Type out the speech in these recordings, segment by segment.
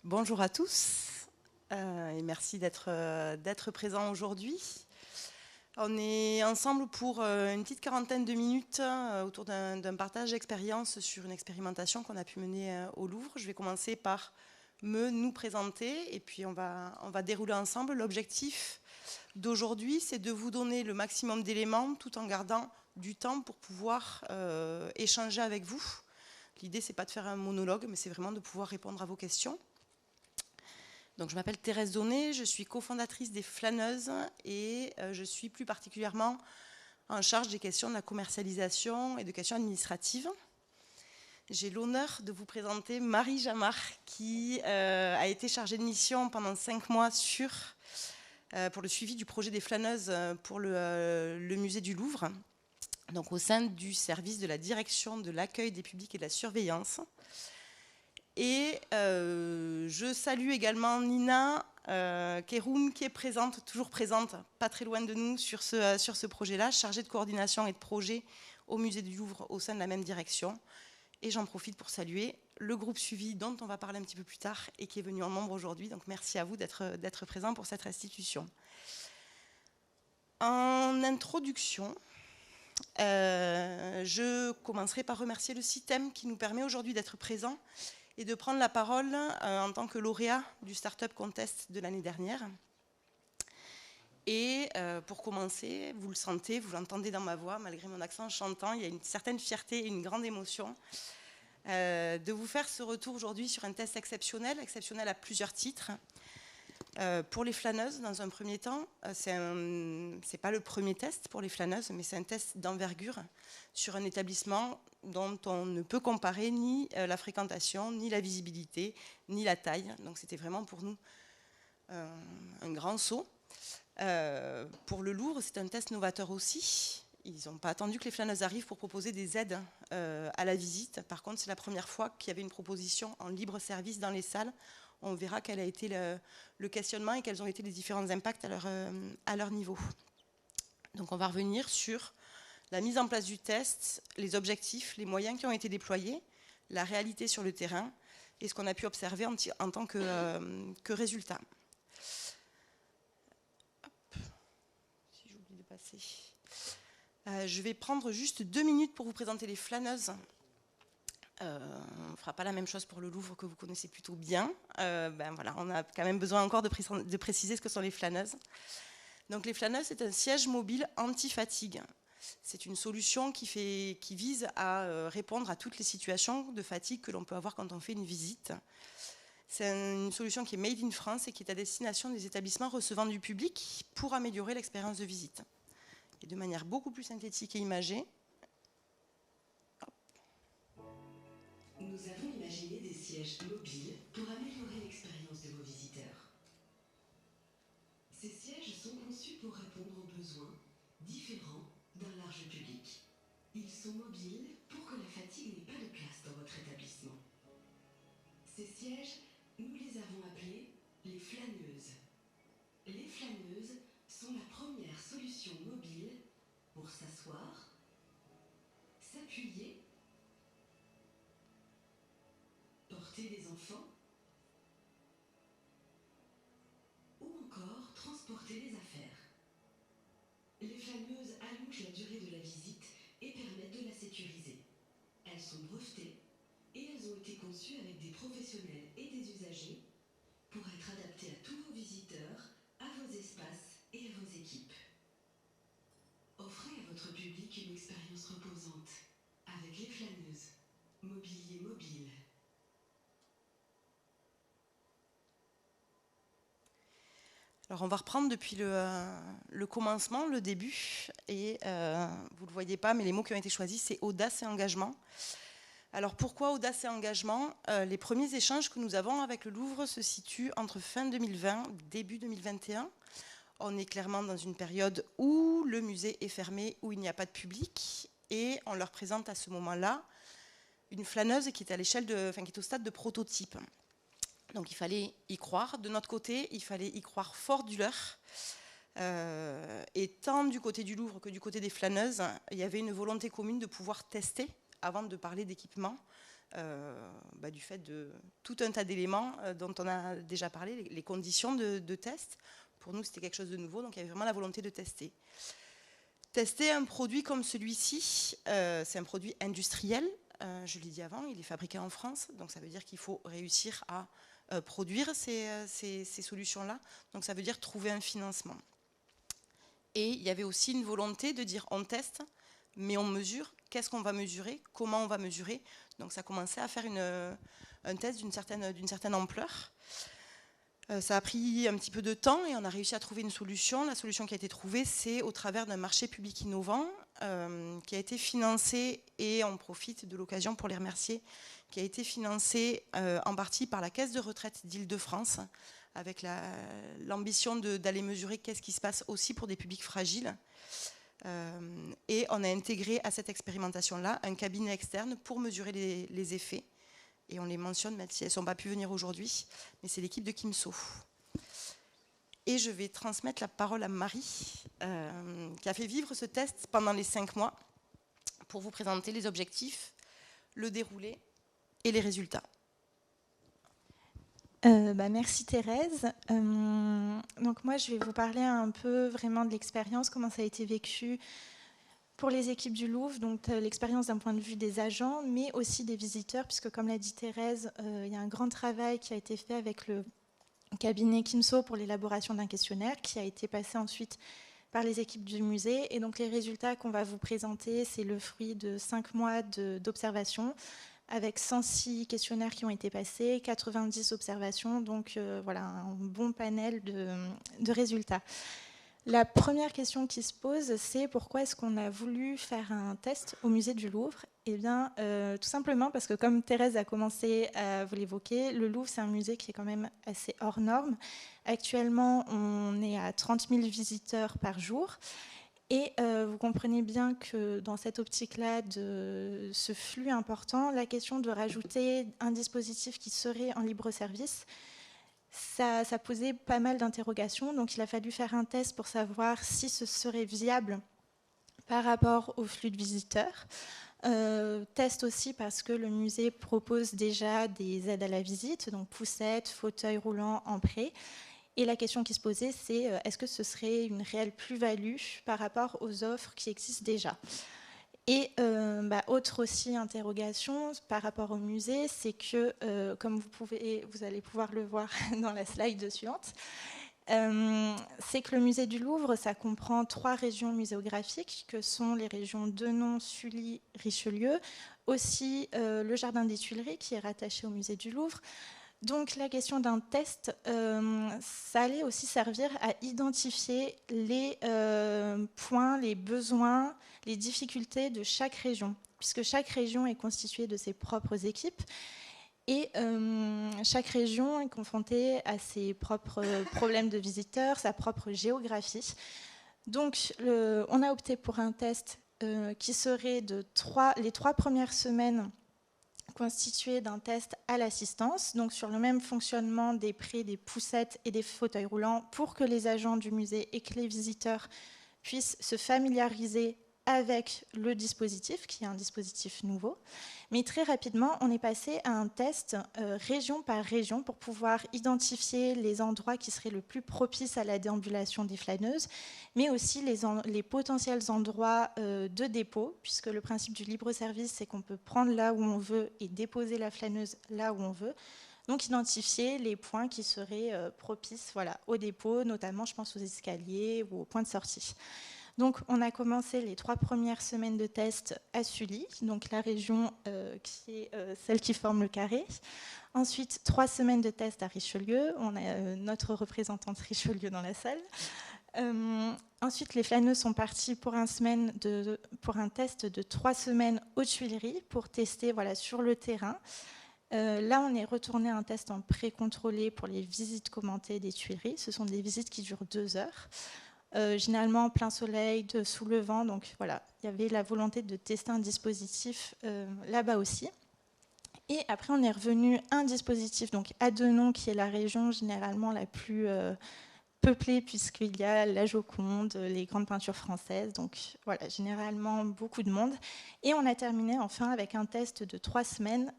Bonjour à tous et merci d'être présents aujourd'hui. On est ensemble pour une petite quarantaine de minutes autour d'un partage d'expérience sur une expérimentation qu'on a pu mener au Louvre. Je vais commencer par nous présenter et puis on va dérouler ensemble. L'objectif d'aujourd'hui, c'est de vous donner le maximum d'éléments tout en gardant du temps pour pouvoir échanger avec vous. L'idée, c'est pas de faire un monologue, mais c'est vraiment de pouvoir répondre à vos questions. Donc, je m'appelle Thérèse Donnet, je suis cofondatrice des Flâneuses et je suis plus particulièrement en charge des questions de la commercialisation et de questions administratives. J'ai l'honneur de vous présenter Marie Jamard qui a été chargée de mission pendant 5 mois pour le suivi du projet des Flâneuses pour le musée du Louvre, donc au sein du service de la direction de l'accueil des publics et de la surveillance. Et je salue également Nina Keroun qui est présente, toujours présente, pas très loin de nous sur ce projet-là, chargée de coordination et de projet au musée du Louvre au sein de la même direction. Et j'en profite pour saluer le groupe suivi dont on va parler un petit peu plus tard et qui est venu en nombre aujourd'hui. Donc merci à vous d'être présents pour cette institution. En introduction, je commencerai par remercier le CITEM qui nous permet aujourd'hui d'être présents et de prendre la parole en tant que lauréat du Startup Contest de l'année dernière. Et pour commencer, vous le sentez, vous l'entendez dans ma voix, malgré mon accent chantant, il y a une certaine fierté et une grande émotion de vous faire ce retour aujourd'hui sur un test exceptionnel à plusieurs titres. Pour les flâneuses, dans un premier temps, c'est pas le premier test pour les flâneuses, mais c'est un test d'envergure sur un établissement dont on ne peut comparer ni la fréquentation, ni la visibilité, ni la taille. Donc c'était vraiment pour nous un grand saut. Pour le Louvre, c'est un test novateur aussi. Ils n'ont pas attendu que les flâneuses arrivent pour proposer des aides à la visite. Par contre, c'est la première fois qu'il y avait une proposition en libre service dans les salles. On verra quel a été le questionnement et quels ont été les différents impacts à leur niveau. Donc on va revenir sur la mise en place du test, les objectifs, les moyens qui ont été déployés, la réalité sur le terrain et ce qu'on a pu observer en tant que résultat. Hop. Si j'oublie de passer. Je vais prendre juste 2 minutes pour vous présenter les flâneuses. On ne fera pas la même chose pour le Louvre que vous connaissez plutôt bien. Voilà, on a quand même besoin encore de préciser ce que sont les flâneuses. Donc les flâneuses, c'est un siège mobile anti-fatigue. C'est une solution qui vise à répondre à toutes les situations de fatigue que l'on peut avoir quand on fait une visite. C'est une solution qui est made in France et qui est à destination des établissements recevant du public pour améliorer l'expérience de visite. Et de manière beaucoup plus synthétique et imagée. Nous avons imaginé des sièges mobiles pour améliorer l'expérience de vos visiteurs. Ces sièges sont conçus pour répondre aux besoins différents d'un large public. Ils sont mobiles pour que la fatigue n'ait pas de place dans votre établissement. Ces sièges, nous les avons appelés les flâneuses. Les flâneuses sont la première solution mobile pour s'asseoir, s'appuyer, porter des enfants ou encore transporter les affaires. Les flâneuses allongent la durée de la visite et permettent de la sécuriser. Elles sont brevetées et elles ont été conçues avec des professionnels et des usagers pour être adaptées à tous vos visiteurs, à vos espaces et à vos équipes. Offrez à votre public une expérience reposante avec les flâneuses. Mobilier mobile. Alors on va reprendre depuis le commencement, le début, et vous ne le voyez pas, mais les mots qui ont été choisis, c'est audace et engagement. Alors pourquoi audace et engagement ? Les premiers échanges que nous avons avec le Louvre se situent entre fin 2020 et début 2021. On est clairement dans une période où le musée est fermé, où il n'y a pas de public, et on leur présente à ce moment-là une flâneuse qui est qui est au stade de prototype. Donc il fallait y croire. De notre côté, il fallait y croire fort du leur. Et tant du côté du Louvre que du côté des flâneuses, il y avait une volonté commune de pouvoir tester, avant de parler d'équipement, du fait de tout un tas d'éléments dont on a déjà parlé, les conditions de test. Pour nous, c'était quelque chose de nouveau, donc il y avait vraiment la volonté de tester. Tester un produit comme celui-ci, c'est un produit industriel, je l'ai dit avant, il est fabriqué en France, donc ça veut dire qu'il faut réussir à produire ces solutions-là, donc ça veut dire trouver un financement. Et il y avait aussi une volonté de dire on teste, mais on mesure, qu'est-ce qu'on va mesurer, comment on va mesurer, donc ça commençait à faire un test d'une certaine ampleur. Ça a pris un petit peu de temps et on a réussi à trouver une solution. La solution qui a été trouvée, c'est au travers d'un marché public innovant qui a été financé, et on profite de l'occasion pour les remercier, qui a été financé en partie par la Caisse de retraite d'Île-de-France, avec l'ambition d'aller mesurer qu'est-ce qui se passe aussi pour des publics fragiles. Et on a intégré à cette expérimentation-là un cabinet externe pour mesurer les effets. Et on les mentionne, même si elles n'ont pas pu venir aujourd'hui, mais c'est l'équipe de Kimso. Et je vais transmettre la parole à Marie, qui a fait vivre ce test pendant les 5 mois, pour vous présenter les objectifs, le déroulé et les résultats. Merci Thérèse. Donc moi, je vais vous parler un peu vraiment de l'expérience, comment ça a été vécu pour les équipes du Louvre, donc l'expérience d'un point de vue des agents, mais aussi des visiteurs, puisque comme l'a dit Thérèse, il y a un grand travail qui a été fait avec le cabinet Kimso pour l'élaboration d'un questionnaire, qui a été passé ensuite par les équipes du musée. Et donc les résultats qu'on va vous présenter, c'est le fruit de 5 mois d'observation, avec 106 questionnaires qui ont été passés, 90 observations, donc voilà, un bon panel de résultats. La première question qui se pose, c'est pourquoi est-ce qu'on a voulu faire un test au musée du Louvre ? Eh bien, tout simplement parce que, comme Thérèse a commencé à vous l'évoquer, le Louvre, c'est un musée qui est quand même assez hors norme. Actuellement, on est à 30 000 visiteurs par jour. Et vous comprenez bien que dans cette optique-là, de ce flux important, la question de rajouter un dispositif qui serait en libre service, ça posait pas mal d'interrogations. Donc il a fallu faire un test pour savoir si ce serait viable par rapport au flux de visiteurs. Test aussi parce que le musée propose déjà des aides à la visite, donc poussettes, fauteuils roulants en prêt. Et la question qui se posait, c'est est-ce que ce serait une réelle plus-value par rapport aux offres qui existent déjà ? Et autre aussi interrogation par rapport au musée, c'est que, comme vous allez pouvoir le voir dans la slide suivante, c'est que le musée du Louvre, ça comprend 3 régions muséographiques, que sont les régions Denon, Sully, Richelieu, aussi le Jardin des Tuileries, qui est rattaché au musée du Louvre. Donc la question d'un test, ça allait aussi servir à identifier les points, les besoins, les difficultés de chaque région, puisque chaque région est constituée de ses propres équipes et chaque région est confrontée à ses propres problèmes de visiteurs, sa propre géographie. Donc on a opté pour un test qui serait les 3 premières semaines constitué d'un test à l'assistance, donc sur le même fonctionnement des prêts, des poussettes et des fauteuils roulants, pour que les agents du musée et que les visiteurs puissent se familiariser avec le dispositif, qui est un dispositif nouveau. Mais très rapidement, on est passé à un test région par région pour pouvoir identifier les endroits qui seraient le plus propices à la déambulation des flâneuses, mais aussi les potentiels endroits de dépôt, puisque le principe du libre service, c'est qu'on peut prendre là où on veut et déposer la flâneuse là où on veut. Donc identifier les points qui seraient propices au dépôt, notamment je pense aux escaliers ou aux points de sortie. Donc, on a commencé les 3 premières semaines de test à Sully, donc la région qui est celle qui forme le carré. Ensuite, 3 semaines de test à Richelieu. On a notre représentante Richelieu dans la salle. Ensuite, les flâneuses sont partis pour un test de 3 semaines aux Tuileries pour tester sur le terrain. Là, on est retourné à un test en pré-contrôlé pour les visites commentées des Tuileries. Ce sont des visites qui durent 2 heures. Généralement en plein soleil, sous le vent. Donc voilà, il y avait la volonté de tester un dispositif là-bas aussi. Et après, on est revenu à un dispositif donc à Denon, qui est la région généralement la plus peuplé puisqu'il y a la Joconde, les grandes peintures françaises, donc voilà, généralement beaucoup de monde. Et on a terminé enfin avec un test de 3 semaines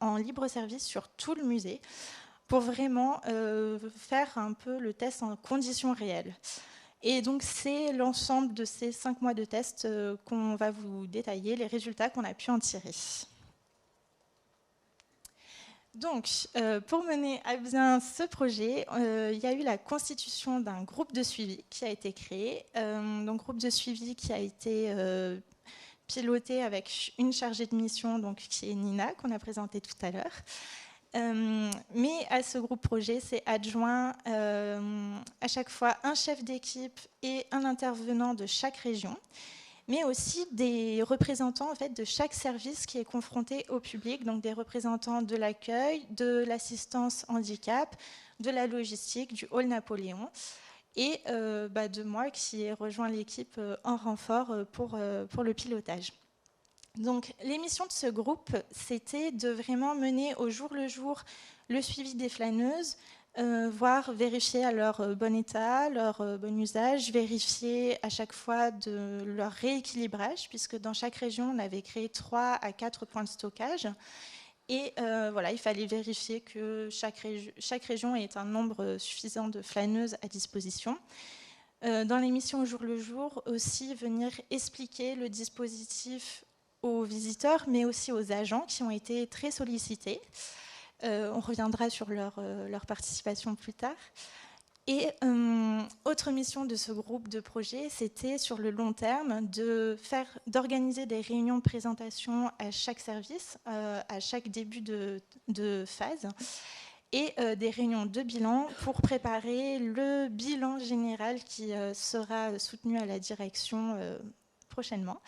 en libre service sur tout le musée pour vraiment faire un peu le test en conditions réelles. Et donc c'est l'ensemble de ces 5 mois de test qu'on va vous détailler, les résultats qu'on a pu en tirer. Donc, pour mener à bien ce projet, il y a eu la constitution d'un groupe de suivi qui a été créé. Donc, groupe de suivi qui a été piloté avec une chargée de mission, donc, qui est Nina, qu'on a présentée tout à l'heure. Mais à ce groupe projet, c'est adjoint à chaque fois un chef d'équipe et un intervenant de chaque région, mais aussi des représentants en fait, de chaque service qui est confronté au public, donc des représentants de l'accueil, de l'assistance handicap, de la logistique, du hall Napoléon, et de moi qui ai rejoint l'équipe en renfort pour le pilotage. Donc, les missions de ce groupe, c'était de vraiment mener au jour le jour le suivi des flâneuses, voir, vérifier à leur bon état, leur bon usage, vérifier à chaque fois de leur rééquilibrage, puisque dans chaque région, on avait créé 3 à 4 points de stockage. Et voilà, il fallait vérifier que chaque région ait un nombre suffisant de flâneuses à disposition. Dans les missions au jour le jour, aussi venir expliquer le dispositif aux visiteurs, mais aussi aux agents qui ont été très sollicités. On reviendra sur leur participation plus tard. Et autre mission de ce groupe de projet, c'était sur le long terme d'organiser des réunions de présentation à chaque service, à chaque début de phase, et des réunions de bilan pour préparer le bilan général qui sera soutenu à la direction prochainement.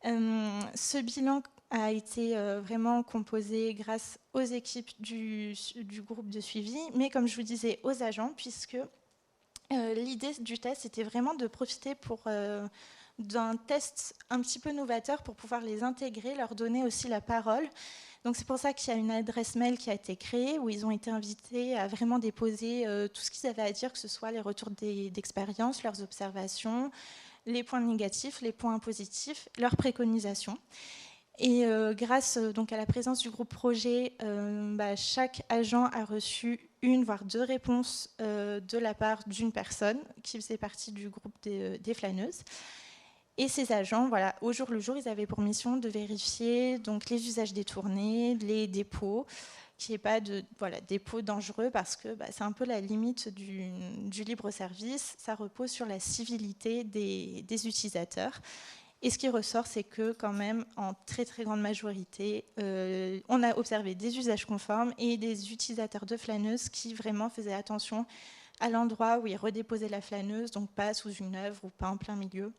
Ce bilan a été vraiment composé grâce aux équipes du groupe de suivi, mais comme je vous disais, aux agents, puisque l'idée du test était vraiment de profiter d'un test un petit peu novateur pour pouvoir les intégrer, leur donner aussi la parole. Donc c'est pour ça qu'il y a une adresse mail qui a été créée, où ils ont été invités à vraiment déposer tout ce qu'ils avaient à dire, que ce soit les retours d'expérience, leurs observations, les points négatifs, les points positifs, leurs préconisations. Et grâce donc à la présence du groupe projet, chaque agent a reçu 1 voire 2 réponses de la part d'une personne qui faisait partie du groupe des flâneuses. Et ces agents, voilà, au jour le jour, ils avaient pour mission de vérifier donc, les usages détournés, les dépôts, qu'il n'y ait pas de dépôts dangereux, parce que c'est un peu la limite du libre service. Ça repose sur la civilité des utilisateurs. Et ce qui ressort, c'est que quand même, en très très grande majorité, on a observé des usages conformes et des utilisateurs de flâneuses qui vraiment faisaient attention à l'endroit où ils redéposaient la flâneuse, donc pas sous une œuvre ou pas en plein milieu.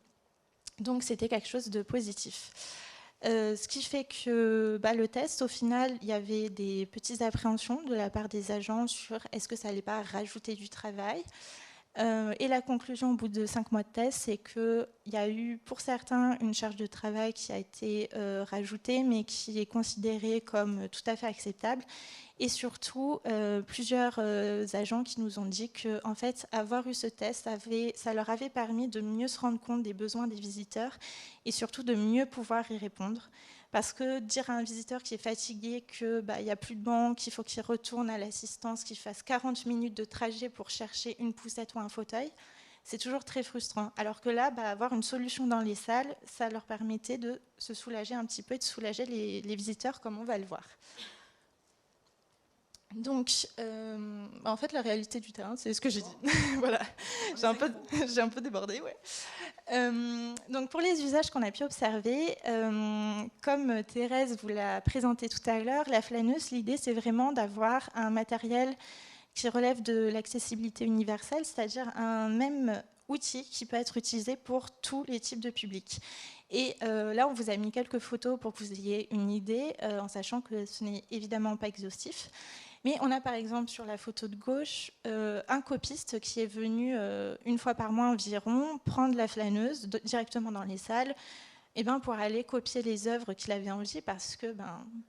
Donc c'était quelque chose de positif. Ce qui fait que le test, au final, il y avait des petites appréhensions de la part des agents sur est-ce que ça n'allait pas rajouter du travail. Et la conclusion au bout de 5 mois de test, c'est qu'il y a eu pour certains une charge de travail qui a été rajoutée, mais qui est considérée comme tout à fait acceptable. Et surtout, plusieurs agents qui nous ont dit qu'en fait, avoir eu ce test, ça leur avait permis de mieux se rendre compte des besoins des visiteurs et surtout de mieux pouvoir y répondre. Parce que dire à un visiteur qui est fatigué qu'il n'y a plus de banc, qu'il faut qu'il retourne à l'assistance, qu'il fasse 40 minutes de trajet pour chercher une poussette ou un fauteuil, c'est toujours très frustrant. Alors que là, avoir une solution dans les salles, ça leur permettait de se soulager un petit peu et de soulager les visiteurs, comme on va le voir. Donc, en fait, la réalité du terrain, c'est ce que j'ai dit. Voilà, j'ai un peu débordé, ouais. Donc, pour les usages qu'on a pu observer, comme Thérèse vous l'a présenté tout à l'heure, la flâneuse, l'idée, c'est vraiment d'avoir un matériel qui relève de l'accessibilité universelle, c'est-à-dire un même outil qui peut être utilisé pour tous les types de publics. Et là, on vous a mis quelques photos pour que vous ayez une idée, en sachant que ce n'est évidemment pas exhaustif. Mais on a par exemple sur la photo de gauche un copiste qui est venu 1 fois par mois environ prendre la flâneuse directement dans les salles pour aller copier les œuvres qu'il avait envie, parce que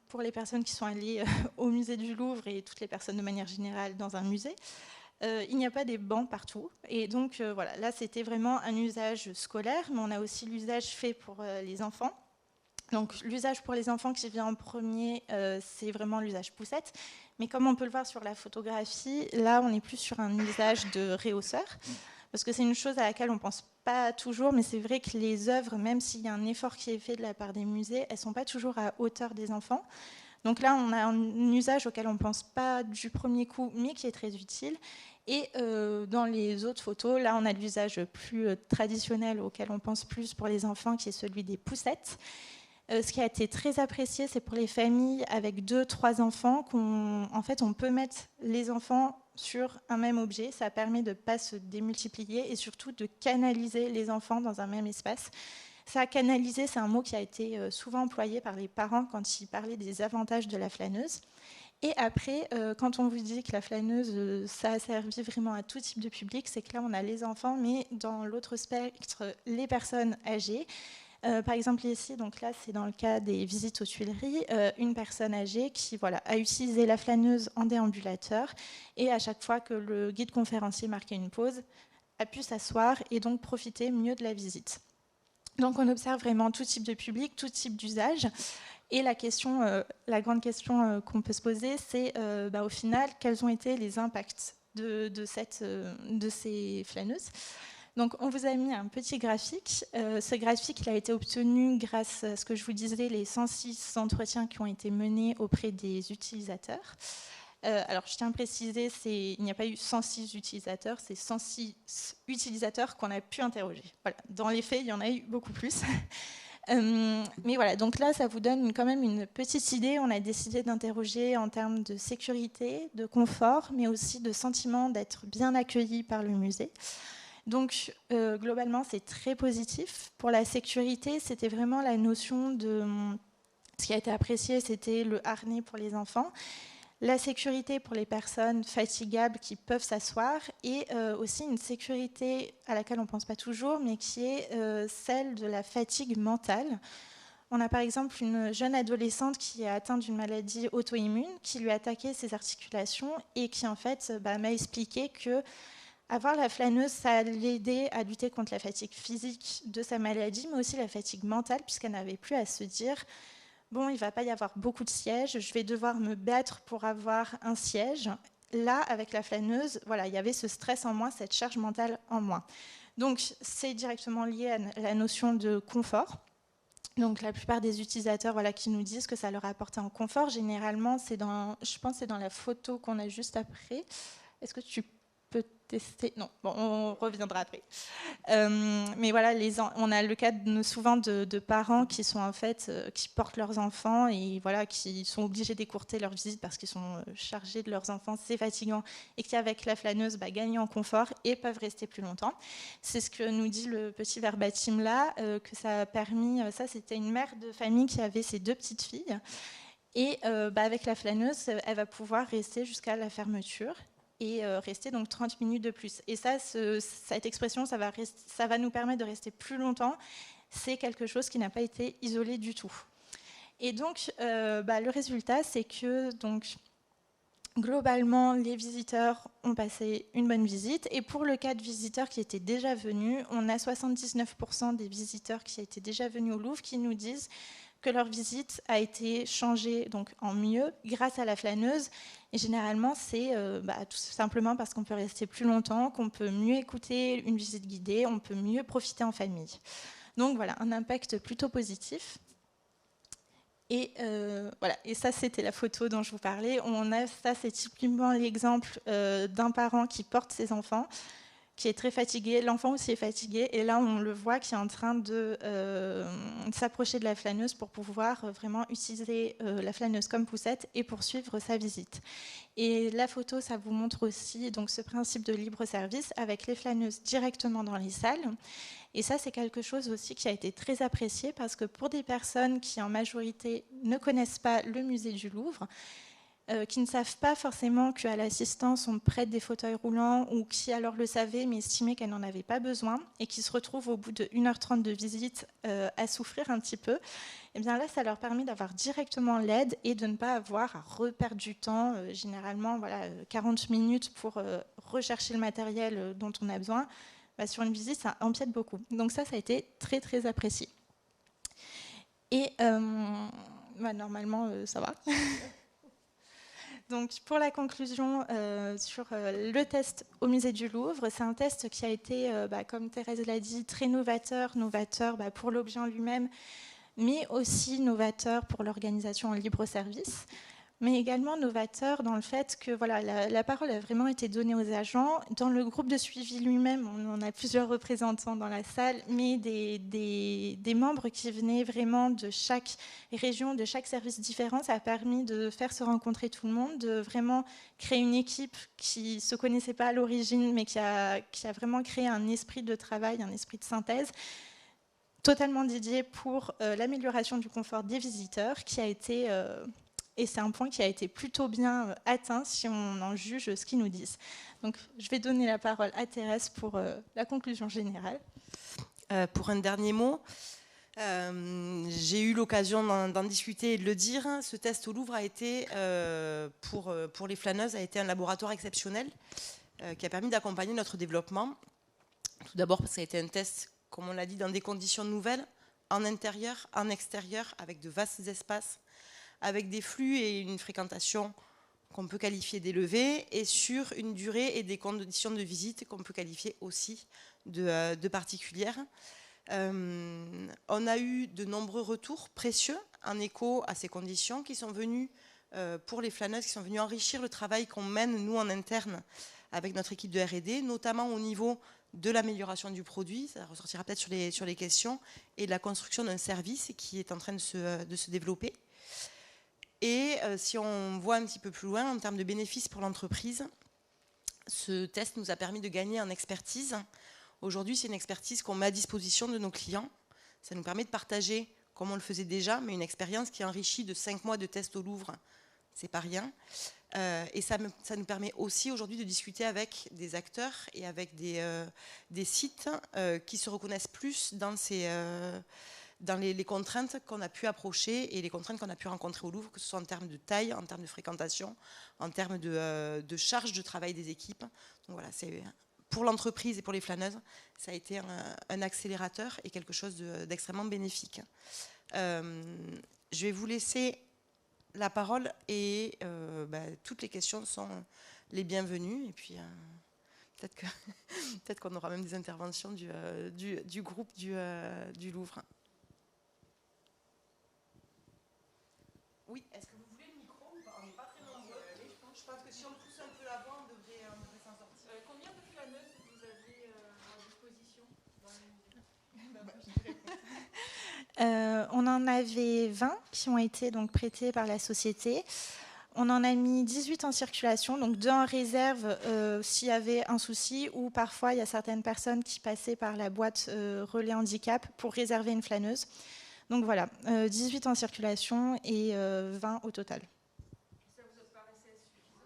pour les personnes qui sont allées au musée du Louvre et toutes les personnes de manière générale dans un musée, il n'y a pas des bancs partout. Et donc, voilà, là, c'était vraiment un usage scolaire, mais on a aussi l'usage fait pour les enfants. Donc, l'usage pour les enfants qui vient en premier, c'est vraiment l'usage poussette. Mais comme on peut le voir sur la photographie, là, on est plus sur un usage de rehausseur. Parce que c'est une chose à laquelle on ne pense pas toujours, mais c'est vrai que les œuvres, même s'il y a un effort qui est fait de la part des musées, elles ne sont pas toujours à hauteur des enfants. Donc là, on a un usage auquel on ne pense pas du premier coup, mais qui est très utile. Et dans les autres photos, là, on a l'usage plus traditionnel auquel on pense plus pour les enfants, qui est celui des poussettes. Ce qui a été très apprécié, c'est pour les familles avec 2-3 enfants, en fait, on peut mettre les enfants sur un même objet. Ça permet de ne pas se démultiplier et surtout de canaliser les enfants dans un même espace. Ça, canaliser, c'est un mot qui a été souvent employé par les parents quand ils parlaient des avantages de la flâneuse. Et après, quand on vous dit que la flâneuse, ça a servi vraiment à tout type de public, c'est que là, on a les enfants, mais dans l'autre spectre, les personnes âgées. Par exemple ici, donc là c'est dans le cas des visites aux Tuileries, une personne âgée qui a utilisé la flâneuse en déambulateur et à chaque fois que le guide conférencier marquait une pause, a pu s'asseoir et donc profiter mieux de la visite. Donc on observe vraiment tout type de public, tout type d'usage. Et la grande question qu'on peut se poser, c'est au final, quels ont été les impacts de ces flâneuses. Donc, on vous a mis un petit graphique. Ce graphique, il a été obtenu grâce à ce que je vous disais, les 106 entretiens qui ont été menés auprès des utilisateurs. Alors, je tiens à préciser, il n'y a pas eu 106 utilisateurs, c'est 106 utilisateurs qu'on a pu interroger. Voilà. Dans les faits, il y en a eu beaucoup plus. Mais voilà, donc là, ça vous donne quand même une petite idée. On a décidé d'interroger en termes de sécurité, de confort, mais aussi de sentiment d'être bien accueilli par le musée. Donc, globalement, c'est très positif. Pour la sécurité, c'était vraiment la notion de... Ce qui a été apprécié, c'était le harnais pour les enfants, la sécurité pour les personnes fatigables qui peuvent s'asseoir et aussi une sécurité à laquelle on ne pense pas toujours, mais qui est celle de la fatigue mentale. On a par exemple une jeune adolescente qui est atteinte d'une maladie auto-immune, qui lui a attaqué ses articulations et qui, en fait, m'a expliqué que avoir la flâneuse, ça l'aidait à lutter contre la fatigue physique de sa maladie, mais aussi la fatigue mentale, puisqu'elle n'avait plus à se dire « bon, il ne va pas y avoir beaucoup de sièges, je vais devoir me battre pour avoir un siège ». Là, avec la flâneuse, il y avait ce stress en moins, cette charge mentale en moins. Donc, c'est directement lié à la notion de confort. Donc, la plupart des utilisateurs qui nous disent que ça leur a apporté un confort. Généralement, je pense que c'est dans la photo qu'on a juste après. Est-ce que tu peux tester? Non, bon, on reviendra après. Mais voilà, on a le cas souvent de parents qui sont en fait qui portent leurs enfants et qui sont obligés d'écourter leur visite parce qu'ils sont chargés de leurs enfants, c'est fatigant, et qui avec la flâneuse gagnent en confort et peuvent rester plus longtemps. C'est ce que nous dit le petit verbatim là, que ça a permis. Ça, c'était une mère de famille qui avait ses 2 petites filles et avec la flâneuse, elle va pouvoir rester jusqu'à la fermeture et rester donc 30 minutes de plus. Et ça, cette expression, ça va nous permettre de rester plus longtemps. C'est quelque chose qui n'a pas été isolé du tout. Et donc, le résultat, c'est que donc, globalement, les visiteurs ont passé une bonne visite. Et pour le cas de visiteurs qui étaient déjà venus, on a 79% des visiteurs qui étaient déjà venus au Louvre qui nous disent que leur visite a été changée donc, en mieux grâce à la flâneuse. Et généralement, c'est tout simplement parce qu'on peut rester plus longtemps, qu'on peut mieux écouter une visite guidée, on peut mieux profiter en famille. Donc voilà, un impact plutôt positif. Et et ça, c'était la photo dont je vous parlais. Ça, c'est typiquement l'exemple d'un parent qui porte ses enfants, qui est très fatigué. L'enfant aussi est fatigué. Et là, on le voit qui est en train de s'approcher de la flâneuse pour pouvoir vraiment utiliser la flâneuse comme poussette et poursuivre sa visite. Et la photo, ça vous montre aussi donc, ce principe de libre service avec les flâneuses directement dans les salles. Et ça, c'est quelque chose aussi qui a été très apprécié parce que pour des personnes qui, en majorité, ne connaissent pas le musée du Louvre, qui ne savent pas forcément qu'à l'assistance on prête des fauteuils roulants ou qui alors le savaient mais estimaient qu'elle n'en avait pas besoin et qui se retrouvent au bout de 1h30 de visite à souffrir un petit peu, et bien là ça leur permet d'avoir directement l'aide et de ne pas avoir à reperdre du temps, généralement 40 minutes pour rechercher le matériel dont on a besoin. Sur une visite ça empiète beaucoup. Donc ça a été très très apprécié. Et normalement ça va. Donc, pour la conclusion sur le test au musée du Louvre, c'est un test qui a été, comme Thérèse l'a dit, très novateur pour l'objet en lui-même, mais aussi novateur pour l'organisation en libre service, mais également novateur dans le fait que la parole a vraiment été donnée aux agents. Dans le groupe de suivi lui-même, on en a plusieurs représentants dans la salle, mais des membres qui venaient vraiment de chaque région, de chaque service différent. Ça a permis de faire se rencontrer tout le monde, de vraiment créer une équipe qui ne se connaissait pas à l'origine, mais qui a vraiment créé un esprit de travail, un esprit de synthèse, totalement dédié pour l'amélioration du confort des visiteurs, qui a été... Et c'est un point qui a été plutôt bien atteint si on en juge ce qu'ils nous disent. Donc, je vais donner la parole à Thérèse pour la conclusion générale. Pour un dernier mot, j'ai eu l'occasion d'en discuter et de le dire. Ce test au Louvre a été, pour les flâneuses, a été un laboratoire exceptionnel qui a permis d'accompagner notre développement. Tout d'abord parce que ça a été un test, comme on l'a dit, dans des conditions nouvelles, en intérieur, en extérieur, avec de vastes espaces, avec des flux et une fréquentation qu'on peut qualifier d'élevée, et sur une durée et des conditions de visite qu'on peut qualifier aussi de particulières. On a eu de nombreux retours précieux en écho à ces conditions qui sont venus, pour les flâneuses, qui sont venus enrichir le travail qu'on mène, nous, en interne, avec notre équipe de R&D, notamment au niveau de l'amélioration du produit, ça ressortira peut-être sur les questions, et de la construction d'un service qui est en train de se développer. Et si on voit un petit peu plus loin, en termes de bénéfices pour l'entreprise, ce test nous a permis de gagner en expertise. Aujourd'hui, c'est une expertise qu'on met à disposition de nos clients. Ça nous permet de partager, comme on le faisait déjà, mais une expérience qui est enrichie de 5 mois de tests au Louvre. C'est pas rien. Et ça nous permet aussi aujourd'hui de discuter avec des acteurs et avec des sites qui se reconnaissent plus dans les contraintes qu'on a pu approcher et les contraintes qu'on a pu rencontrer au Louvre, que ce soit en termes de taille, en termes de fréquentation, en termes de charge de travail des équipes. Donc voilà, pour l'entreprise et pour les flâneuses, ça a été un accélérateur et quelque chose d'extrêmement bénéfique. Je vais vous laisser la parole et toutes les questions sont les bienvenues. Et puis peut-être qu'on aura même des interventions du groupe du Louvre. Oui, est-ce que vous voulez le micro ou pas? On n'est pas très nombreux. Je pense que si on le pousse un peu là-bas, on devrait s'en sortir. Combien de flâneuses vous avez à disposition dans On en avait 20 qui ont été donc prêtées par la société. On en a mis 18 en circulation, donc 2 en réserve s'il y avait un souci, ou parfois il y a certaines personnes qui passaient par la boîte relais handicap pour réserver une flâneuse. Donc voilà, 18 en circulation et 20 au total. Ça vous paraissait suffisant?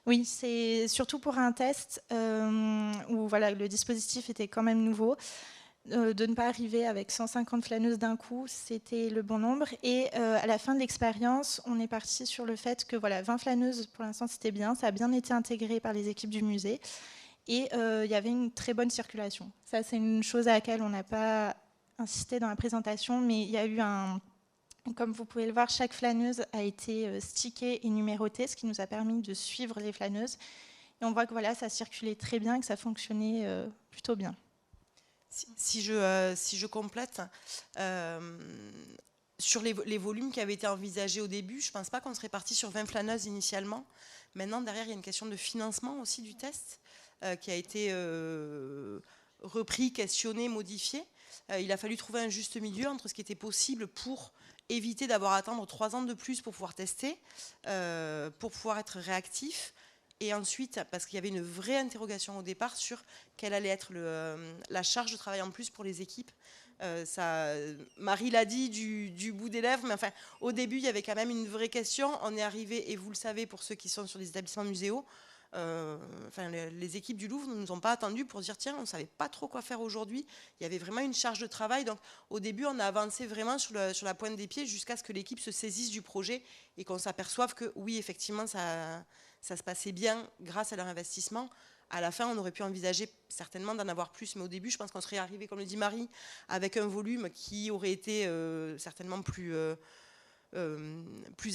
Oui, c'est surtout pour un test où le dispositif était quand même nouveau. De ne pas arriver avec 150 flâneuses d'un coup, c'était le bon nombre. Et à la fin de l'expérience, on est parti sur le fait que 20 flâneuses, pour l'instant, c'était bien. Ça a bien été intégré par les équipes du musée. Et il y avait une très bonne circulation. Ça, c'est une chose à laquelle on n'a pas insisté dans la présentation, mais il y a eu comme vous pouvez le voir, chaque flâneuse a été stickée et numérotée, ce qui nous a permis de suivre les flâneuses. Et on voit que ça circulait très bien et que ça fonctionnait plutôt bien. Si je complète, sur les volumes qui avaient été envisagés au début, je ne pense pas qu'on serait parti sur 20 flâneuses initialement. Maintenant, derrière, il y a une question de financement aussi du test qui a été repris, questionné, modifié. Il a fallu trouver un juste milieu entre ce qui était possible pour éviter d'avoir à attendre 3 ans de plus pour pouvoir tester, pour pouvoir être réactif, Et ensuite, parce qu'il y avait une vraie interrogation au départ sur quelle allait être la charge de travail en plus pour les équipes. Marie l'a dit du bout des lèvres, mais enfin, au début, il y avait quand même une vraie question. On est arrivé, et vous le savez pour ceux qui sont sur les établissements muséaux, les équipes du Louvre ne nous ont pas attendus pour dire tiens, on ne savait pas trop quoi faire aujourd'hui. Il y avait vraiment une charge de travail. Donc au début, on a avancé vraiment sur la pointe des pieds jusqu'à ce que l'équipe se saisisse du projet et qu'on s'aperçoive que oui, effectivement, ça se passait bien grâce à leur investissement. À la fin, on aurait pu envisager certainement d'en avoir plus, mais au début, je pense qu'on serait arrivé, comme le dit Marie, avec un volume qui aurait été certainement plus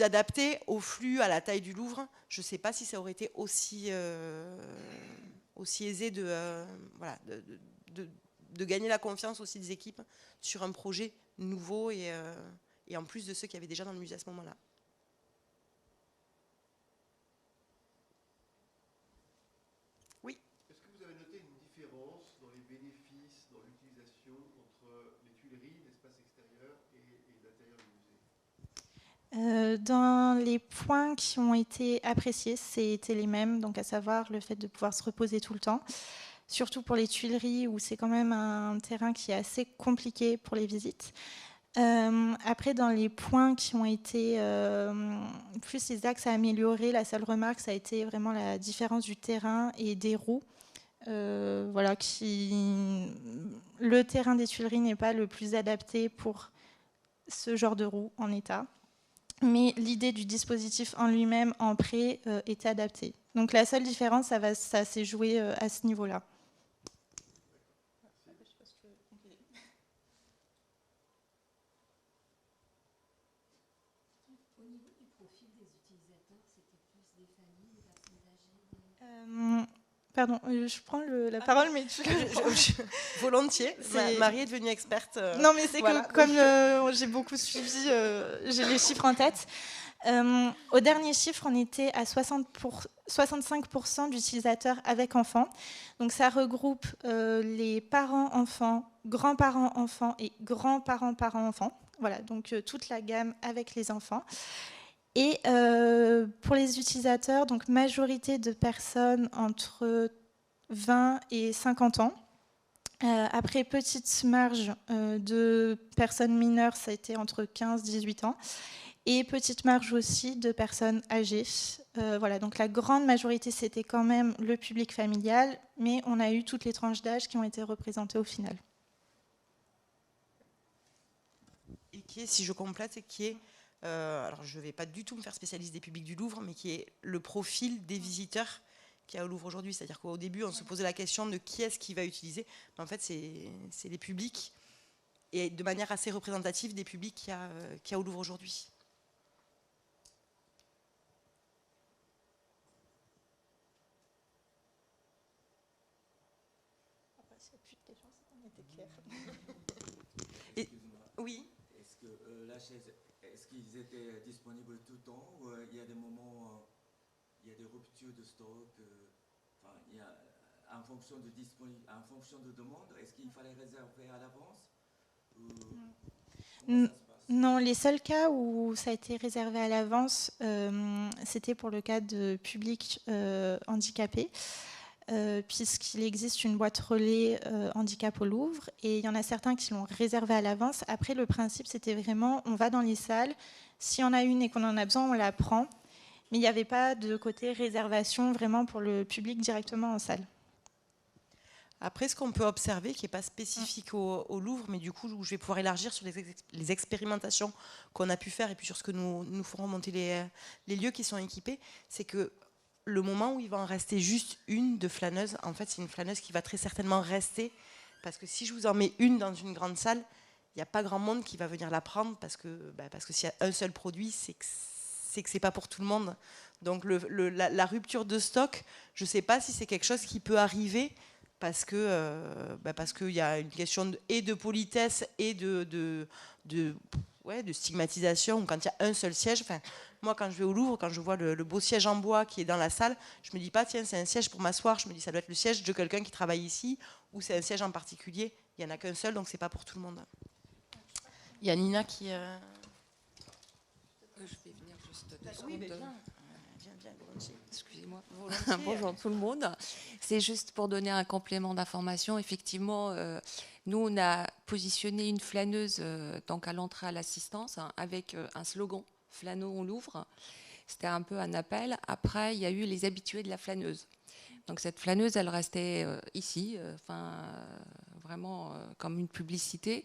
adapté au flux, à la taille du Louvre. Je ne sais pas si ça aurait été aussi aisé de gagner la confiance aussi des équipes sur un projet nouveau et en plus de ceux qui avaient déjà dans le musée à ce moment-là. Oui. Est-ce que vous avez noté une différence dans les bénéfices, dans l'utilisation entre les Tuileries, l'espace extérieur et l'intérieur du musée ? Dans les points qui ont été appréciés, c'était les mêmes, donc à savoir le fait de pouvoir se reposer tout le temps, surtout pour les Tuileries où c'est quand même un terrain qui est assez compliqué pour les visites. Après, dans les points qui ont été plus les axes à améliorer, la seule remarque, ça a été vraiment la différence du terrain et des roues. Le terrain des Tuileries n'est pas le plus adapté pour ce genre de roues en état. Mais l'idée du dispositif en lui-même, en prêt, était adaptée. Donc la seule différence, ça s'est joué à ce niveau-là. Au niveau du profil des utilisateurs, c'était plus des familles, des personnes âgées Pardon, je prends la parole, mais volontiers. Marie est devenue experte. Non, mais c'est voilà. Que comme j'ai beaucoup suivi, j'ai les chiffres en tête. Au dernier chiffre, on était à 65% d'utilisateurs avec enfants. Donc ça regroupe les parents-enfants, grands-parents-enfants et grands-parents-parents-enfants. Voilà, donc toute la gamme avec les enfants. Et pour les utilisateurs, donc majorité de personnes entre 20 et 50 ans. Après, petite marge de personnes mineures, ça a été entre 15 et 18 ans. Et petite marge aussi de personnes âgées. Voilà, donc la grande majorité, c'était quand même le public familial, mais on a eu toutes les tranches d'âge qui ont été représentées au final. Et qui est, si je complète, qui est... alors je ne vais pas du tout me faire spécialiste des publics du Louvre, mais qui est le profil des visiteurs qu'il y a au Louvre aujourd'hui. C'est-à-dire qu'au début, on se posait la question de qui est-ce qui va utiliser. Mais en fait, c'est les publics, et de manière assez représentative des publics qu'il y a au Louvre aujourd'hui. Et, oui. Est-ce que la chaise, est-ce qu'ils étaient disponibles tout le temps ou il y a des moments, il y a des ruptures de stock, il y a, en fonction de demande, est-ce qu'il fallait réserver à l'avance Non, les seuls cas où ça a été réservé à l'avance, c'était pour le cas de publics handicapés. Puisqu'il existe une boîte relais handicap au Louvre et il y en a certains qui l'ont réservé à l'avance. Après, le principe, c'était vraiment, on va dans les salles, si on a une et qu'on en a besoin, on la prend, mais il n'y avait pas de côté réservation vraiment pour le public directement en salle. Après, ce qu'on peut observer, qui n'est pas spécifique au Louvre, mais du coup, où je vais pouvoir élargir sur les expérimentations qu'on a pu faire et puis sur ce que nous ferons monter les lieux qui sont équipés, c'est que le moment où il va en rester juste une de flâneuse, en fait, c'est une flâneuse qui va très certainement rester, parce que si je vous en mets une dans une grande salle, il n'y a pas grand monde qui va venir la prendre, parce que s'il y a un seul produit, c'est que c'est pas pour tout le monde. Donc la rupture de stock, je ne sais pas si c'est quelque chose qui peut arriver, parce qu'il y a une question de politesse et de stigmatisation, quand il y a un seul siège. Enfin, moi, quand je vais au Louvre, quand je vois le beau siège en bois qui est dans la salle, je me dis pas, tiens, c'est un siège pour m'asseoir. Je me dis, ça doit être le siège de quelqu'un qui travaille ici, ou c'est un siège en particulier. Il n'y en a qu'un seul, donc c'est pas pour tout le monde. Il y a Nina qui... Je vais venir juste 2 secondes. Oui, viens, volontiers. Excusez-moi. excusez-moi. Bonjour tout le monde. C'est juste pour donner un complément d'information. Effectivement, nous, on a positionné une flâneuse donc à l'entrée à l'assistance avec un slogan « Flânons, on l'ouvre ». C'était un peu un appel. Après, il y a eu les habitués de la flâneuse. Donc cette flâneuse, elle restait ici, vraiment comme une publicité.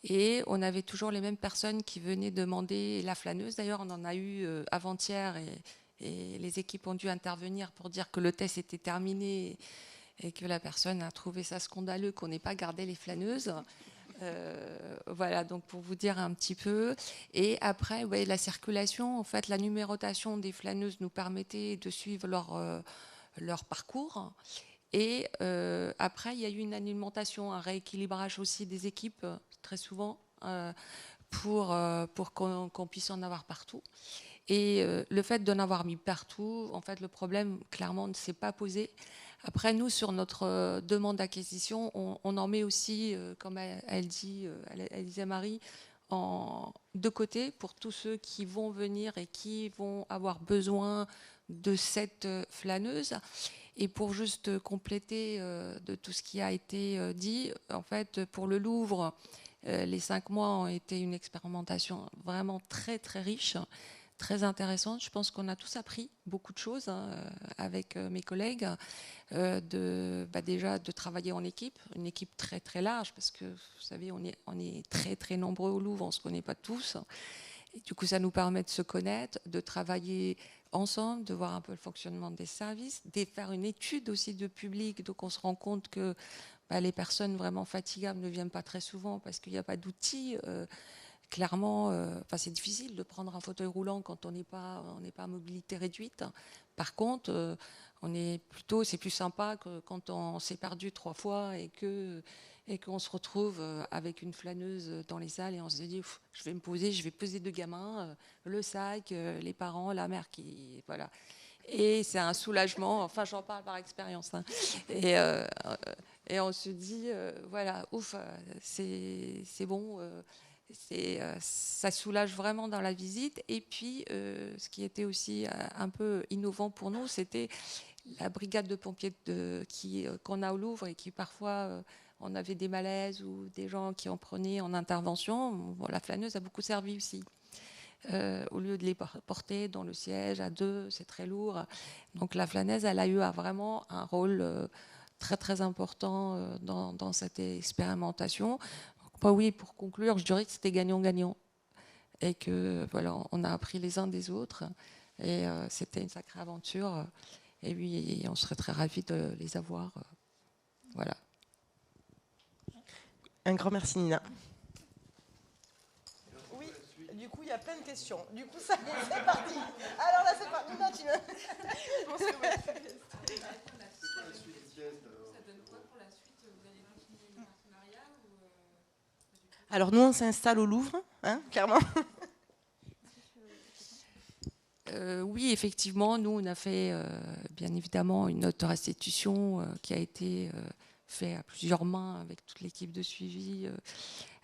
Et on avait toujours les mêmes personnes qui venaient demander la flâneuse. D'ailleurs, on en a eu avant-hier et les équipes ont dû intervenir pour dire que le test était terminé et que la personne a trouvé ça scandaleux qu'on n'ait pas gardé les flâneuses. Voilà, donc pour vous dire un petit peu. Et après, ouais, la circulation, en fait, la numérotation des flâneuses nous permettait de suivre leur parcours. Et après, il y a eu une alimentation, un rééquilibrage aussi des équipes, très souvent, pour qu'on puisse en avoir partout. Et le fait d'en avoir mis partout, en fait, le problème, clairement, ne s'est pas posé. Après, nous, sur notre demande d'acquisition, on en met aussi, comme elle disait Marie, de côté pour tous ceux qui vont venir et qui vont avoir besoin de cette flâneuse. Et pour juste compléter de tout ce qui a été dit, en fait, pour le Louvre, les 5 mois ont été une expérimentation vraiment très, très riche, très intéressante. Je pense qu'on a tous appris beaucoup de choses avec mes collègues. Déjà de travailler en équipe, une équipe très très large, parce que vous savez, on est très très nombreux au Louvre, on ne se connaît pas tous. Et du coup, ça nous permet de se connaître, de travailler ensemble, de voir un peu le fonctionnement des services, de faire une étude aussi de public. Donc on se rend compte que les personnes vraiment fatigables ne viennent pas très souvent parce qu'il n'y a pas d'outils. Clairement, c'est difficile de prendre un fauteuil roulant quand on n'est pas à mobilité réduite. Par contre, c'est plus sympa que quand on s'est perdu 3 fois et qu'on se retrouve avec une flâneuse dans les salles et on se dit je vais poser 2 gamins, le sac, les parents, la mère qui voilà. Et c'est un soulagement. Enfin, j'en parle par expérience. Hein. Et on se dit voilà, ouf, c'est bon. Ça soulage vraiment dans la visite. Et puis, ce qui était aussi un peu innovant pour nous, c'était la brigade de pompiers qu'on a au Louvre et qui parfois, on avait des malaises ou des gens qui en prenaient en intervention. Bon, la flâneuse a beaucoup servi aussi. Au lieu de les porter dans le siège à 2, c'est très lourd. Donc la flâneuse, elle a eu vraiment un rôle très très important dans cette expérimentation. Oui, pour conclure, je dirais que c'était gagnant-gagnant et que voilà, on a appris les uns des autres et c'était une sacrée aventure. Et oui, on serait très ravis de les avoir. Voilà. Un grand merci, Nina. Oui, du coup, il y a plein de questions. Du coup, ça y est, c'est parti. Alors là, c'est parti. Nina, tu veux... Je pense que Alors nous, on s'installe au Louvre, hein, clairement. Oui, effectivement, nous, on a fait bien évidemment une note de restitution qui a été faite à plusieurs mains avec toute l'équipe de suivi,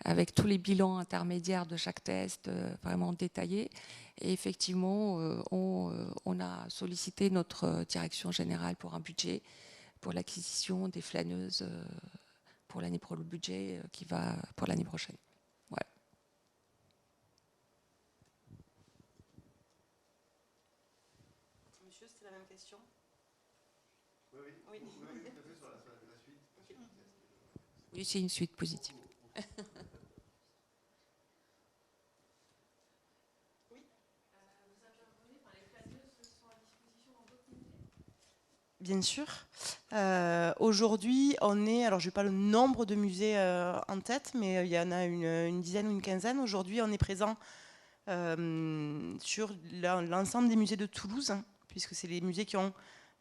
avec tous les bilans intermédiaires de chaque test vraiment détaillés. Et effectivement, on a sollicité notre direction générale pour un budget pour l'acquisition des flâneuses pour le budget qui va pour l'année prochaine. Voilà. Monsieur, c'était la même question. Oui, tout à fait sur la suite. Okay. Oui, c'est une suite positive. Bien sûr. Aujourd'hui, on est, alors je n'ai pas le nombre de musées en tête, mais il y en a une dizaine ou une quinzaine. Aujourd'hui, on est présent sur l'ensemble des musées de Toulouse, hein, puisque c'est les musées qui ont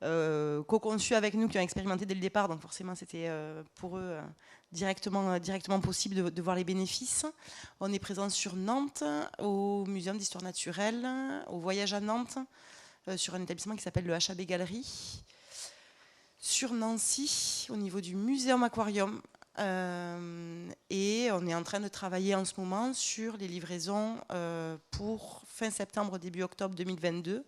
co-conçu avec nous, qui ont expérimenté dès le départ. Donc forcément, c'était pour eux directement possible de voir les bénéfices. On est présent sur Nantes, au Muséum d'Histoire Naturelle, au Voyage à Nantes, sur un établissement qui s'appelle le HAB Galerie. Sur Nancy, au niveau du Muséum Aquarium. Et on est en train de travailler en ce moment sur les livraisons pour fin septembre, début octobre 2022,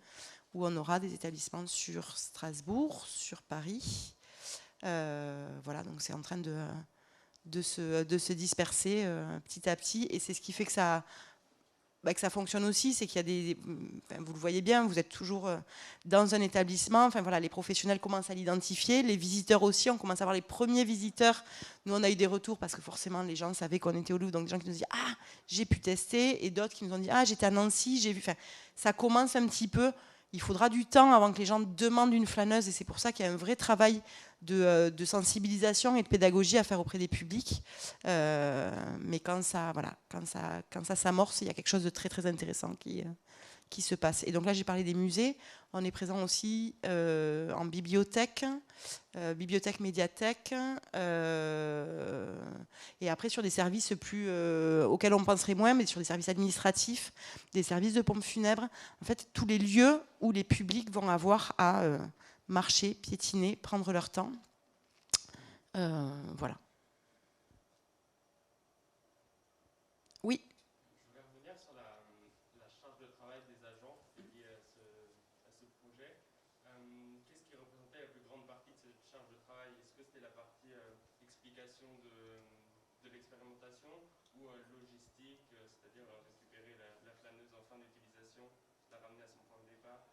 où on aura des établissements sur Strasbourg, sur Paris. Voilà, donc c'est en train de se disperser petit à petit, et c'est ce qui fait que ça fonctionne aussi, c'est qu'il y a vous le voyez bien, vous êtes toujours dans un établissement, enfin voilà, les professionnels commencent à l'identifier, les visiteurs aussi, on commence à avoir les premiers visiteurs. Nous, on a eu des retours parce que forcément les gens savaient qu'on était au Louvre, donc des gens qui nous disent « Ah, j'ai pu tester », et d'autres qui nous ont dit « Ah, j'étais à Nancy, j'ai vu », enfin, ça commence un petit peu. Il faudra du temps avant que les gens demandent une flâneuse, et c'est pour ça qu'il y a un vrai travail de sensibilisation et de pédagogie à faire auprès des publics. Mais quand ça s'amorce, il y a quelque chose de très très intéressant qui se passe. Et donc là, j'ai parlé des musées. On est présent aussi en bibliothèque, médiathèque, et après sur des services auxquels on penserait moins, mais sur des services administratifs, des services de pompes funèbres. En fait, tous les lieux où les publics vont avoir à marcher, piétiner, prendre leur temps. Voilà. Oui. Je voulais revenir sur la charge de travail des agents liée à ce projet. Qu'est-ce qui représentait la plus grande partie de cette charge de travail? Est-ce que c'était la partie explication de l'expérimentation ou logistique, c'est-à-dire récupérer la flâneuse en fin d'utilisation, la ramener à son point de départ?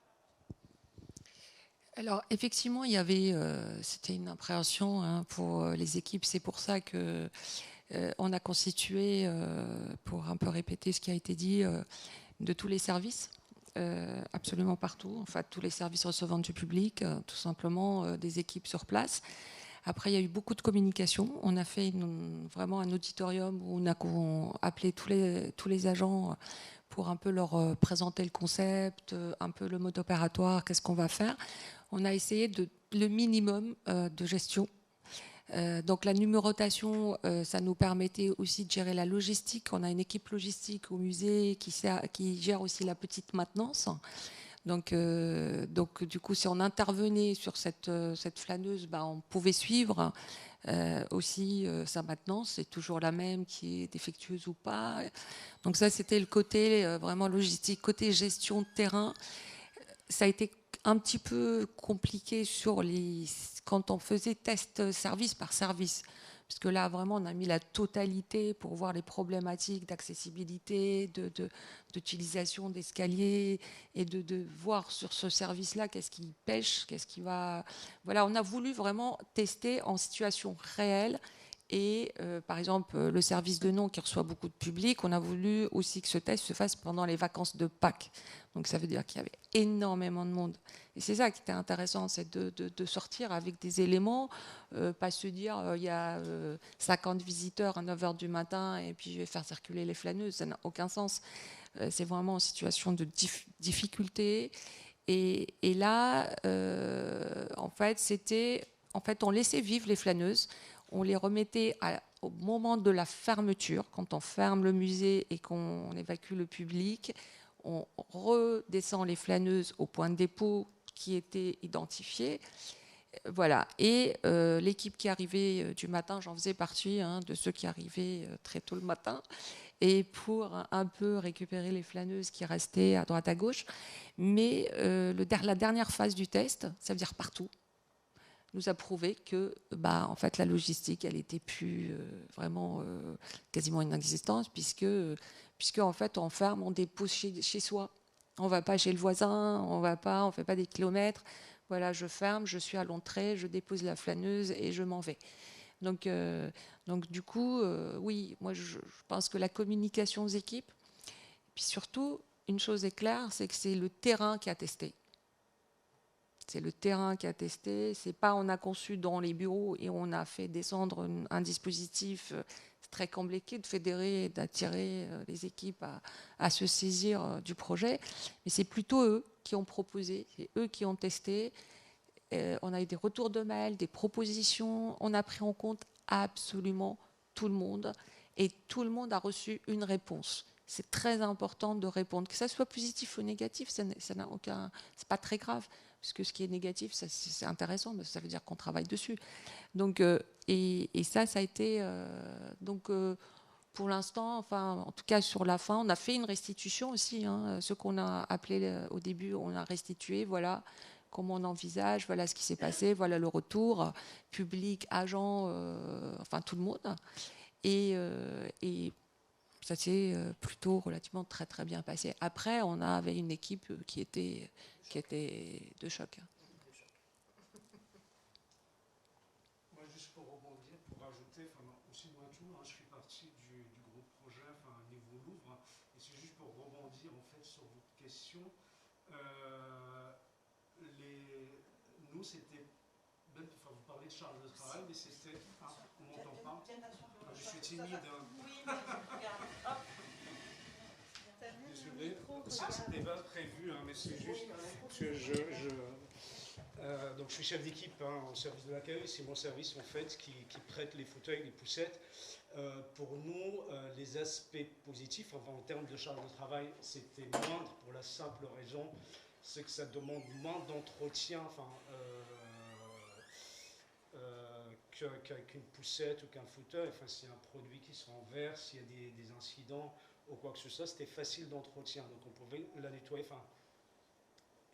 Alors effectivement, il y avait, c'était une appréhension pour les équipes. C'est pour ça que on a constitué, pour un peu répéter ce qui a été dit, de tous les services, absolument partout. En fait, tous les services recevant du public, tout simplement des équipes sur place. Après, il y a eu beaucoup de communication. On a fait vraiment un auditorium où on a appelé tous les agents pour un peu leur présenter le concept, un peu le mode opératoire, qu'est-ce qu'on va faire. On a essayé le minimum de gestion. Donc la numérotation, ça nous permettait aussi de gérer la logistique. On a une équipe logistique au musée qui gère aussi la petite maintenance. Donc du coup, si on intervenait sur cette flâneuse, on pouvait suivre aussi sa maintenance. C'est toujours la même qui est défectueuse ou pas. Donc ça, c'était le côté vraiment logistique. Côté gestion de terrain, ça a été un petit peu compliqué quand on faisait test service par service. Parce que là, vraiment, on a mis la totalité pour voir les problématiques d'accessibilité, d'utilisation d'escaliers, et de voir sur ce service-là qu'est-ce qui pêche, qu'est-ce qui va... Voilà, on a voulu vraiment tester en situation réelle. Et par exemple, le service de nom qui reçoit beaucoup de public, on a voulu aussi que ce test se fasse pendant les vacances de Pâques. Donc ça veut dire qu'il y avait énormément de monde. Et c'est ça qui était intéressant, c'est de sortir avec des éléments, pas se dire il y a 50 visiteurs à 9h du matin et puis je vais faire circuler les flâneuses, ça n'a aucun sens. C'est vraiment en situation de difficulté. Et là, en fait, on laissait vivre les flâneuses. On les remettait au moment de la fermeture, quand on ferme le musée et qu'on évacue le public, on redescend les flâneuses au point de dépôt qui était identifié. Voilà. Et l'équipe qui arrivait du matin, j'en faisais partie, de ceux qui arrivaient très tôt le matin, et pour un peu récupérer les flâneuses qui restaient à droite à gauche. Mais la dernière phase du test, ça veut dire partout, nous a prouvé que en fait, la logistique, elle était plus vraiment quasiment inexistante, puisque en fait, on ferme, on dépose chez soi. On ne va pas chez le voisin, on ne fait pas des kilomètres. Voilà, je ferme, je suis à l'entrée, je dépose la flâneuse et je m'en vais. Donc du coup, oui, moi, je pense que la communication aux équipes, puis surtout, une chose est claire, c'est que c'est le terrain qui a testé. C'est le terrain qui a testé. C'est pas on a conçu dans les bureaux et on a fait descendre un dispositif très compliqué de fédérer, d'attirer les équipes à se saisir du projet. Mais c'est plutôt eux qui ont proposé, c'est eux qui ont testé. On a eu des retours de mails, des propositions. On a pris en compte absolument tout le monde et tout le monde a reçu une réponse. C'est très important de répondre, que ça soit positif ou négatif, ça n'a aucun, c'est pas très grave. Parce que ce qui est négatif, c'est intéressant, mais ça veut dire qu'on travaille dessus. Donc, et ça a été... pour l'instant, enfin, en tout cas sur la fin, on a fait une restitution aussi. Hein, ce qu'on a appelé au début, on a restitué, voilà comment on envisage, voilà ce qui s'est passé, voilà le retour, public, agent, enfin tout le monde. Et ça s'est plutôt relativement très très bien passé. Après, on avait une équipe qui était de choc. Moi, juste pour rebondir, pour rajouter, enfin, aussi moi tout, je fais partie du groupe projet, enfin, niveau Louvre, et c'est juste pour rebondir en fait sur votre question. Nous, c'était, enfin, vous parlez de charge de travail, mais c'était, on m'entend pas. Je suis timide. Désolé, c'était pas prévu, mais c'est juste que donc je suis chef d'équipe en service de l'accueil. C'est mon service en fait qui prête les fauteuils, les poussettes. Pour nous, les aspects positifs, enfin, en termes de charge de travail, c'était moindre pour la simple raison, c'est que ça demande moins d'entretien, enfin, qu'une poussette ou qu'un fauteuil. Enfin, s'il y a un produit qui se renverse, s'il y a des incidents ou quoi que ce soit, c'était facile d'entretien. Donc on pouvait la nettoyer, enfin,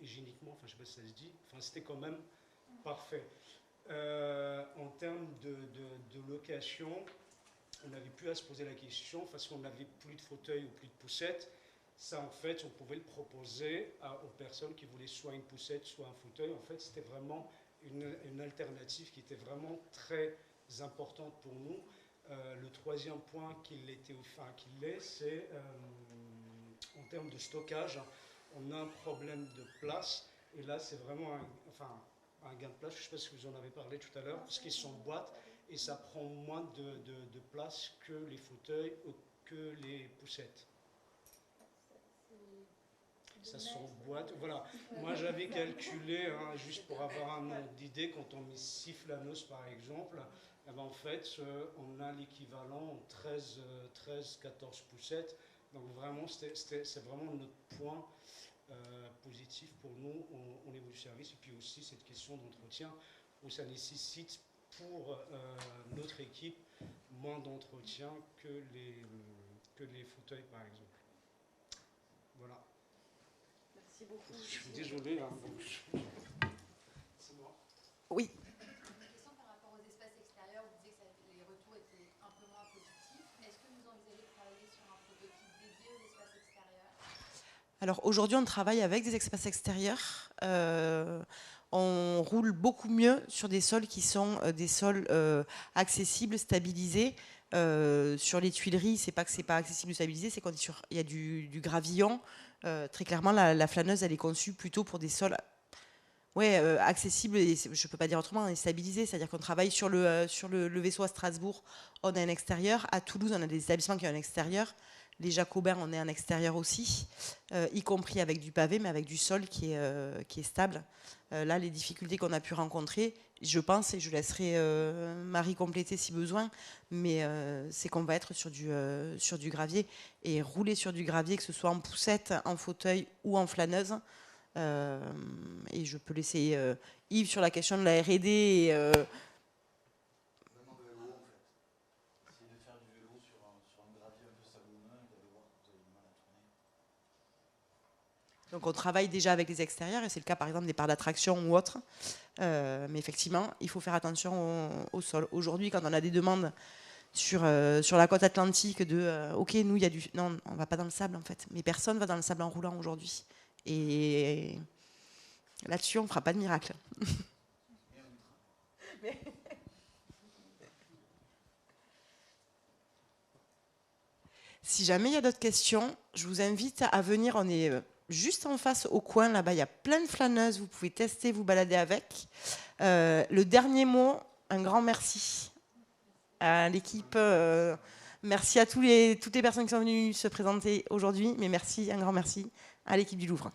hygiéniquement, enfin, je ne sais pas si ça se dit, enfin, c'était quand même parfait. En termes de location, on n'avait plus à se poser la question, parce qu'on n'avait plus de fauteuil ou plus de poussette. Ça, en fait, on pouvait le proposer aux personnes qui voulaient soit une poussette, soit un fauteuil. En fait, c'était vraiment une alternative qui était vraiment très importante pour nous. Le troisième point qu'il est, c'est en termes de stockage. On a un problème de place, et là, c'est vraiment un gain de place. Je ne sais pas si vous en avez parlé tout à l'heure, parce qu'ils sont en boîte, et ça prend moins de place que les fauteuils ou que les poussettes. Ça s'emboîte. Voilà. Moi, j'avais calculé, juste pour avoir un ordre d'idée, quand on met 6 flâneuses, par exemple, en fait, on a l'équivalent en 13-14 poussettes. Donc, vraiment, c'est vraiment notre point positif pour nous au niveau du service. Et puis aussi, cette question d'entretien, où ça nécessite pour notre équipe moins d'entretien que les fauteuils, par exemple. Voilà. Merci beaucoup. Je suis désolé. C'est moi. Oui. Une question par rapport aux espaces extérieurs. Vous disiez que les retours étaient un peu moins positifs. Est-ce que vous envisagez de travailler sur un prototype dédié aux espaces extérieurs? Alors aujourd'hui, on travaille avec des espaces extérieurs. On roule beaucoup mieux sur des sols qui sont des sols accessibles, stabilisés. Sur les Tuileries, c'est pas que c'est pas accessible ou stabilisé, c'est qu'il y a du gravillon. Très clairement, la flâneuse, elle est conçue plutôt pour des sols accessibles, et je ne peux pas dire autrement, et stabilisés. C'est-à-dire qu'on travaille sur le vaisseau à Strasbourg, on a un extérieur. À Toulouse, on a des établissements qui ont un extérieur. Les Jacobins, on est un extérieur aussi, y compris avec du pavé, mais avec du sol qui est stable. Là, les difficultés qu'on a pu rencontrer, je pense, et je laisserai Marie compléter si besoin, mais c'est qu'on va être sur du gravier. Et rouler sur du gravier, que ce soit en poussette, en fauteuil ou en flâneuse. Et je peux laisser Yves sur la question de la R&D. Vraiment de vélo, en fait. Essayer de faire du vélo sur un gravier un peu sablonneux, et d'aller voir que vous avez du mal à tourner. Donc on travaille déjà avec les extérieurs, et c'est le cas par exemple des parcs d'attraction ou autres. Mais effectivement, il faut faire attention au sol. Aujourd'hui, quand on a des demandes sur la côte atlantique de ok, nous, il y a du... Non, on ne va pas dans le sable en fait. Mais personne ne va dans le sable en roulant aujourd'hui. Et là-dessus, on ne fera pas de miracle. Si jamais il y a d'autres questions, je vous invite à venir. On est juste en face au coin, là-bas, il y a plein de flâneuses. Vous pouvez tester, vous balader avec. Le dernier mot, un grand merci à l'équipe. Merci à toutes les personnes qui sont venues se présenter aujourd'hui. Mais merci, un grand merci à l'équipe du Louvre.